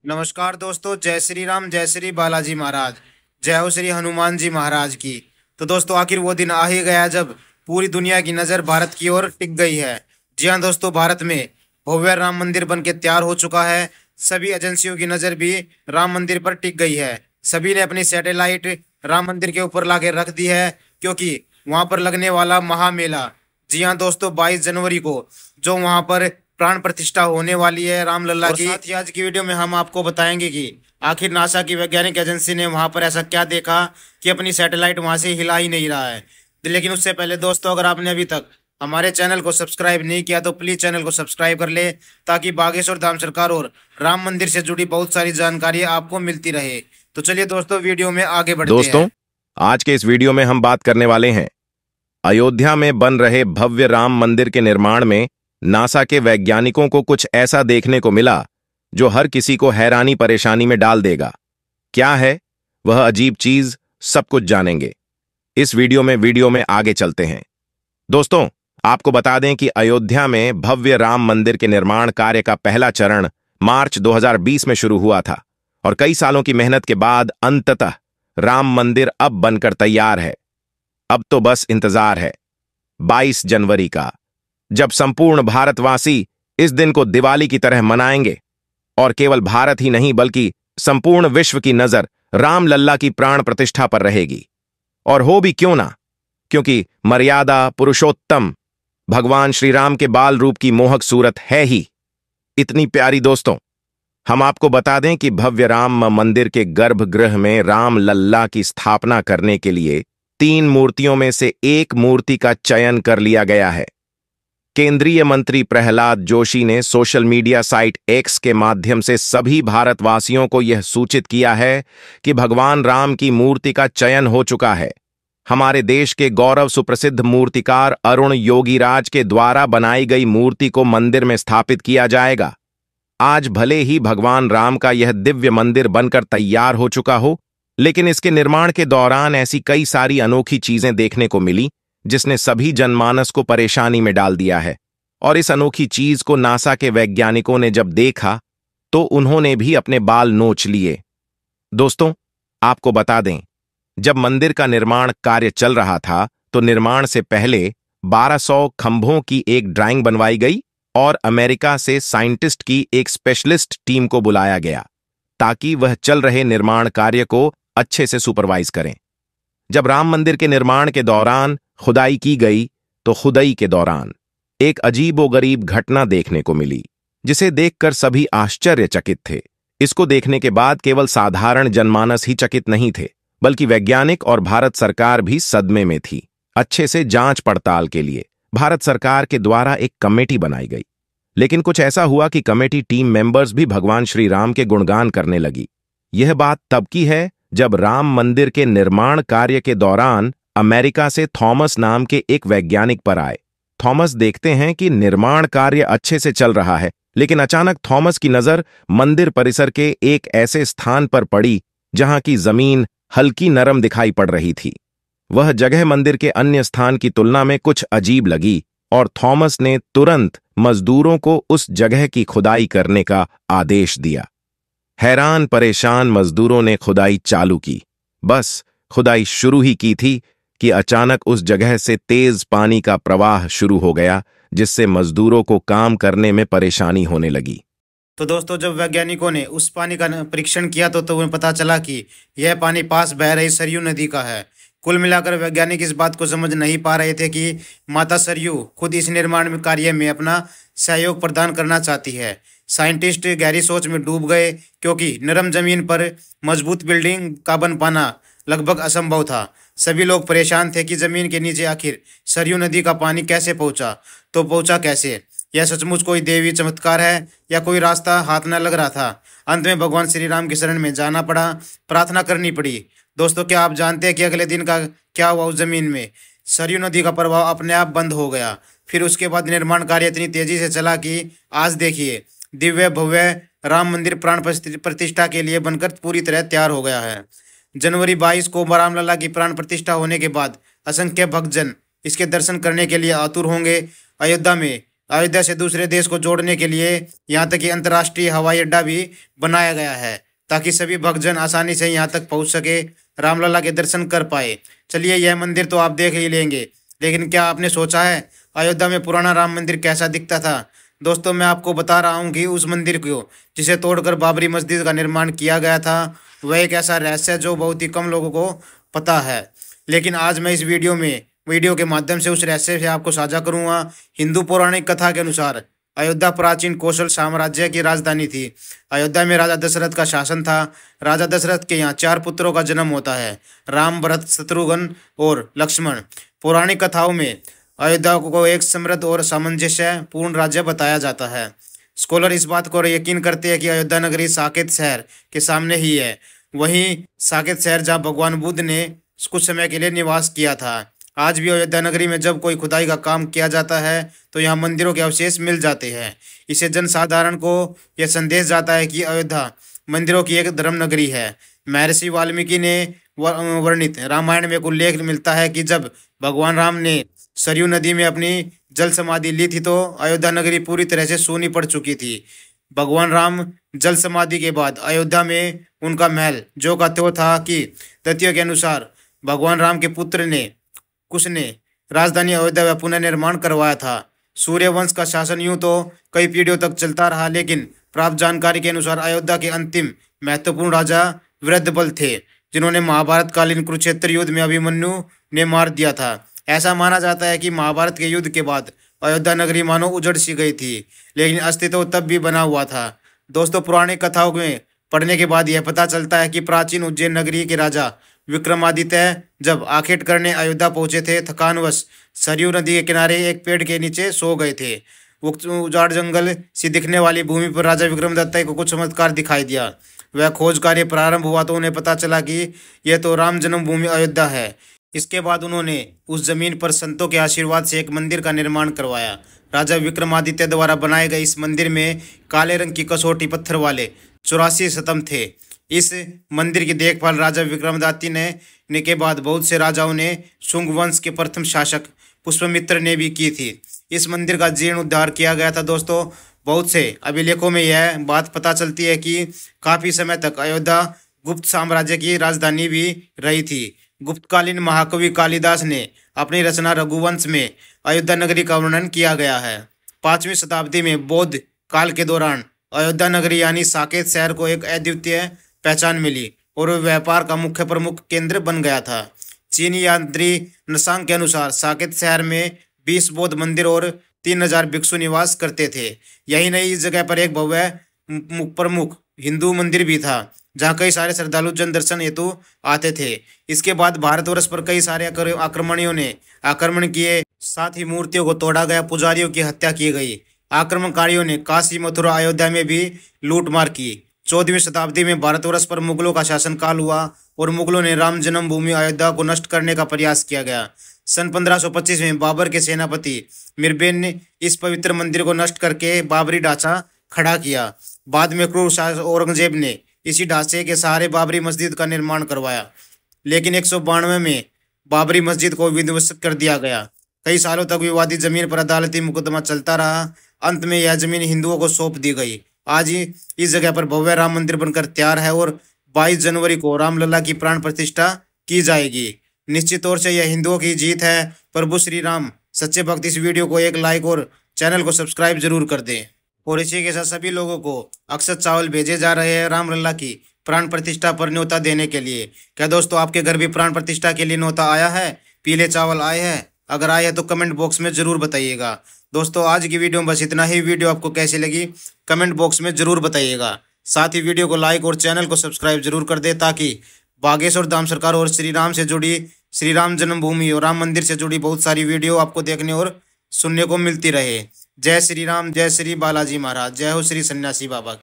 नमस्कार दोस्तों, जय श्री राम, जय श्री बालाजी महाराज, जय हो श्री हनुमान जी महाराज की। तो दोस्तों, आखिर वो दिन आ ही गया जब पूरी दुनिया की नज़र भारत की ओर टिक गई है। जी हाँ दोस्तों, भारत में भव्य राम मंदिर बन के तैयार हो चुका है। सभी एजेंसियों की नज़र भी राम मंदिर पर टिक गई है। सभी ने अपनी सैटेलाइट राम मंदिर के ऊपर ला के रख दी है, क्योंकि वहां पर लगने वाला महामेला, जी हाँ दोस्तों, 22 जनवरी को जो वहां पर प्राण प्रतिष्ठा होने वाली है रामलला की। साथ ही आज की वीडियो में हम आपको बताएंगे कि आखिर नासा की वैज्ञानिक एजेंसी ने वहां पर ऐसा क्या देखा कि अपनी सैटेलाइट वहां से हिला ही नहीं रहा है। लेकिन उससे पहले दोस्तों, अगर आपने अभी तक हमारे चैनल को सब्सक्राइब नहीं किया तो प्लीज चैनल को सब्सक्राइब कर ले, ताकि बागेश्वर धाम सरकार और राम मंदिर से जुड़ी बहुत सारी जानकारी आपको मिलती रहे। तो चलिए दोस्तों, वीडियो में आगे बढ़ते हैं। दोस्तों, आज के इस वीडियो में हम बात करने वाले हैं अयोध्या में बन रहे भव्य राम मंदिर के निर्माण में नासा के वैज्ञानिकों को कुछ ऐसा देखने को मिला जो हर किसी को हैरानी परेशानी में डाल देगा। क्या है वह अजीब चीज, सब कुछ जानेंगे इस वीडियो में आगे चलते हैं। दोस्तों, आपको बता दें कि अयोध्या में भव्य राम मंदिर के निर्माण कार्य का पहला चरण मार्च 2020 में शुरू हुआ था और कई सालों की मेहनत के बाद अंततः राम मंदिर अब बनकर तैयार है। अब तो बस इंतजार है 22 जनवरी का, जब संपूर्ण भारतवासी इस दिन को दिवाली की तरह मनाएंगे और केवल भारत ही नहीं बल्कि संपूर्ण विश्व की नजर रामलल्ला की प्राण प्रतिष्ठा पर रहेगी। और हो भी क्यों ना, क्योंकि मर्यादा पुरुषोत्तम भगवान श्री राम के बाल रूप की मोहक सूरत है ही इतनी प्यारी। दोस्तों, हम आपको बता दें कि भव्य राम मंदिर के गर्भगृह में रामलल्ला की स्थापना करने के लिए 3 मूर्तियों में से एक मूर्ति का चयन कर लिया गया है। केंद्रीय मंत्री प्रहलाद जोशी ने सोशल मीडिया साइट एक्स के माध्यम से सभी भारतवासियों को यह सूचित किया है कि भगवान राम की मूर्ति का चयन हो चुका है। हमारे देश के गौरव सुप्रसिद्ध मूर्तिकार अरुण योगीराज के द्वारा बनाई गई मूर्ति को मंदिर में स्थापित किया जाएगा। आज भले ही भगवान राम का यह दिव्य मंदिर बनकर तैयार हो चुका हो, लेकिन इसके निर्माण के दौरान ऐसी कई सारी अनोखी चीजें देखने को मिली जिसने सभी जनमानस को परेशानी में डाल दिया है। और इस अनोखी चीज को नासा के वैज्ञानिकों ने जब देखा तो उन्होंने भी अपने बाल नोच लिए। दोस्तों, आपको बता दें, जब मंदिर का निर्माण कार्य चल रहा था तो निर्माण से पहले 1200 खंभों की एक ड्राइंग बनवाई गई और अमेरिका से साइंटिस्ट की एक स्पेशलिस्ट टीम को बुलाया गया ताकि वह चल रहे निर्माण कार्य को अच्छे से सुपरवाइज करें। जब राम मंदिर के निर्माण के दौरान खुदाई की गई तो खुदाई के दौरान एक अजीबोगरीब घटना देखने को मिली जिसे देखकर सभी आश्चर्यचकित थे। इसको देखने के बाद केवल साधारण जनमानस ही चकित नहीं थे, बल्कि वैज्ञानिक और भारत सरकार भी सदमे में थी। अच्छे से जांच पड़ताल के लिए भारत सरकार के द्वारा एक कमेटी बनाई गई, लेकिन कुछ ऐसा हुआ कि कमेटी टीम मेंबर्स भी भगवान श्री राम के गुणगान करने लगी। यह बात तब की है जब राम मंदिर के निर्माण कार्य के दौरान अमेरिका से थॉमस नाम के एक वैज्ञानिक पर आए। थॉमस देखते हैं कि निर्माण कार्य अच्छे से चल रहा है, लेकिन अचानक थॉमस की नजर मंदिर परिसर के एक ऐसे स्थान पर पड़ी जहां की जमीन हल्की नरम दिखाई पड़ रही थी। वह जगह मंदिर के अन्य स्थान की तुलना में कुछ अजीब लगी और थॉमस ने तुरंत मजदूरों को उस जगह की खुदाई करने का आदेश दिया। हैरान परेशान मजदूरों ने खुदाई चालू की। बस खुदाई शुरू ही की थी कि अचानक उस जगह से तेज पानी का प्रवाह शुरू हो गया, जिससे मजदूरों को काम करने में परेशानी होने लगी। तो दोस्तों, जब वैज्ञानिकों ने उस पानी का परीक्षण किया तो उन्हें पता चला कि यह पानी पास बह रही सरयू नदी का है। कुल मिलाकर वैज्ञानिक इस बात को समझ नहीं पा रहे थे कि माता सरयू खुद इस निर्माण कार्य में अपना सहयोग प्रदान करना चाहती है। साइंटिस्ट गहरी सोच में डूब गए, क्योंकि नरम जमीन पर मजबूत बिल्डिंग का बन पाना लगभग असंभव था। सभी लोग परेशान थे कि जमीन के नीचे आखिर सरयू नदी का पानी कैसे पहुंचा, तो पहुंचा कैसे। यह सचमुच कोई देवी चमत्कार है या कोई रास्ता हाथ न लग रहा था। अंत में भगवान श्री राम की शरण में जाना पड़ा, प्रार्थना करनी पड़ी। दोस्तों, क्या आप जानते हैं कि अगले दिन का क्या हुआ? उस जमीन में सरयू नदी का प्रवाह अपने आप बंद हो गया। फिर उसके बाद निर्माण कार्य इतनी तेजी से चला कि आज देखिए, दिव्य भव्य राम मंदिर प्राण प्रतिष्ठा के लिए बनकर पूरी तरह तैयार हो गया है। जनवरी 22 को रामलला की प्राण प्रतिष्ठा होने के बाद असंख्य भक्तजन इसके दर्शन करने के लिए आतुर होंगे। अयोध्या में अयोध्या से दूसरे देश को जोड़ने के लिए यहाँ तक कि अंतर्राष्ट्रीय हवाई अड्डा भी बनाया गया है, ताकि सभी भक्तजन आसानी से यहाँ तक पहुँच सके, रामलला के दर्शन कर पाए। चलिए, यह मंदिर तो आप देख ही लेंगे, लेकिन क्या आपने सोचा है अयोध्या में पुराना राम मंदिर कैसा दिखता था? दोस्तों, मैं आपको बता रहा हूँ कि उस मंदिर को जिसे तोड़कर बाबरी मस्जिद का निर्माण किया गया था, वह एक ऐसा रहस्य है जो बहुत ही कम लोगों को पता है। लेकिन आज मैं इस वीडियो के माध्यम से उस रहस्य से आपको साझा करूंगा। हिंदू पौराणिक कथा के अनुसार अयोध्या प्राचीन कौशल साम्राज्य की राजधानी थी। अयोध्या में राजा दशरथ का शासन था। राजा दशरथ के यहाँ 4 पुत्रों का जन्म होता है, राम, भरत, शत्रुघ्न और लक्ष्मण। पौराणिक कथाओं में अयोध्या को एक समृद्ध और सामंजस्य पूर्ण राज्य बताया जाता है। स्कॉलर इस बात को यकीन करते हैं कि अयोध्या नगरी साकेत शहर के सामने ही है। वहीं साकेत शहर जहाँ भगवान बुद्ध ने कुछ समय के लिए निवास किया था। आज भी अयोध्या नगरी में जब कोई खुदाई का काम किया जाता है तो यहाँ मंदिरों के अवशेष मिल जाते हैं। इससे जनसाधारण को यह संदेश जाता है कि अयोध्या मंदिरों की एक धर्म नगरी है। महर्षि वाल्मीकि ने वर्णित रामायण में उल्लेख मिलता है कि जब भगवान राम ने सरयू नदी में अपनी जल समाधि ली थी तो अयोध्या नगरी पूरी तरह से सूनी पड़ चुकी थी। भगवान राम जल समाधि के बाद अयोध्या में उनका महल जो का त्यों था कि तथ्यों के अनुसार भगवान राम के पुत्र ने कुश ने राजधानी अयोध्या का पुनर्निर्माण करवाया था। सूर्यवंश का शासन यूं तो कई पीढ़ियों तक चलता रहा, लेकिन प्राप्त जानकारी के अनुसार अयोध्या के अंतिम महत्वपूर्ण राजा वृद्धबल थे, जिन्होंने महाभारत कालीन कुरुक्षेत्र युद्ध में अभिमन्यु ने मार दिया था। ऐसा माना जाता है कि महाभारत के युद्ध के बाद अयोध्या नगरी मानो उजड़ सी गई थी, लेकिन अस्तित्व तब भी बना हुआ था। दोस्तों, पुरानी कथाओं में पढ़ने के बाद यह पता चलता है कि प्राचीन उज्जैन नगरी के राजा विक्रमादित्य जब आखेट करने अयोध्या पहुंचे थे, थकानवश सरयू नदी के किनारे एक पेड़ के नीचे सो गए थे। उजाड़ जंगल सी दिखने वाली भूमि पर राजा विक्रमादित्य को कुछ चमत्कार दिखाई दिया। वह खोज कार्य प्रारंभ हुआ तो उन्हें पता चला कि यह तो राम जन्मभूमि अयोध्या है। इसके बाद उन्होंने उस जमीन पर संतों के आशीर्वाद से एक मंदिर का निर्माण करवाया। राजा विक्रमादित्य द्वारा बनाए गए इस मंदिर में काले रंग की कसौटी पत्थर वाले 84 स्तंभ थे। इस मंदिर की देखभाल राजा विक्रमादित्य ने के बाद बहुत से राजाओं ने शुंग वंश के प्रथम शासक पुष्यमित्र ने भी की थी। इस मंदिर का जीर्णोद्धार किया गया था। दोस्तों, बहुत से अभिलेखों में यह बात पता चलती है कि काफी समय तक अयोध्या गुप्त साम्राज्य की राजधानी भी रही थी। गुप्तकालीन महाकवि कालिदास ने अपनी रचना रघुवंश में अयोध्या नगरी का वर्णन किया गया है। 5वीं शताब्दी में बौद्ध काल के दौरान अयोध्या नगरी यानी साकेत शहर को एक अद्वितीय पहचान मिली और वह व्यापार का मुख्य प्रमुख केंद्र बन गया था। चीनी यात्री नसांग के अनुसार साकेत शहर में 20 बौद्ध मंदिर और 3000 भिक्षु निवास करते थे। यही नहीं, इस जगह पर एक भव्य प्रमुख हिंदू मंदिर भी था, जहाँ कई सारे श्रद्धालु जन दर्शन हेतु आते थे। इसके बाद भारतवर्ष पर कई सारे आक्रमणियों ने आक्रमण किए, साथ ही मूर्तियों को तोड़ा गया, पुजारियों की हत्या की गई। आक्रमणकारियों ने काशी, मथुरा, अयोध्या में भी लूटमार की। 14वीं शताब्दी में भारतवर्ष पर मुगलों का शासनकाल हुआ और मुगलों ने राम जन्मभूमि अयोध्या को नष्ट करने का प्रयास किया गया। सन 1525 में बाबर के सेनापति मिरबेन ने इस पवित्र मंदिर को नष्ट करके बाबरी ढांचा खड़ा किया। बाद में क्रूर शासक औरंगजेब ने इसी ढांचे के सहारे बाबरी मस्जिद का निर्माण करवाया, लेकिन 192 में बाबरी मस्जिद को विध्वंसित कर दिया गया। कई सालों तक विवादित जमीन पर अदालती मुकदमा चलता रहा। अंत में यह जमीन हिंदुओं को सौंप दी गई। आज इस जगह पर भव्य राम मंदिर बनकर तैयार है और 22 जनवरी को रामलला की प्राण प्रतिष्ठा की जाएगी। निश्चित तौर से यह हिंदुओं की जीत है। प्रभु श्री राम सच्चे भक्त। इस वीडियो को एक लाइक और चैनल को सब्सक्राइब जरूर कर दें। और इसी के साथ सभी लोगों को अक्षत चावल भेजे जा रहे हैं रामलला की प्राण प्रतिष्ठा पर न्योता देने के लिए। क्या दोस्तों, आपके घर भी प्राण प्रतिष्ठा के लिए न्योता आया है? पीले चावल आए हैं? अगर आए हैं तो कमेंट बॉक्स में जरूर बताइएगा। दोस्तों, आज की वीडियो में बस इतना ही। वीडियो आपको कैसी लगी कमेंट बॉक्स में जरूर बताइएगा। साथ ही वीडियो को लाइक और चैनल को सब्सक्राइब जरूर कर दे, ताकि बागेश्वर धाम सरकार और श्री राम से जुड़ी, श्री राम जन्मभूमि और राम मंदिर से जुड़ी बहुत सारी वीडियो आपको देखने और सुनने को मिलती रहे। जय श्री राम, जय श्री बालाजी महाराज, जय हो श्री सन्यासी बाबा।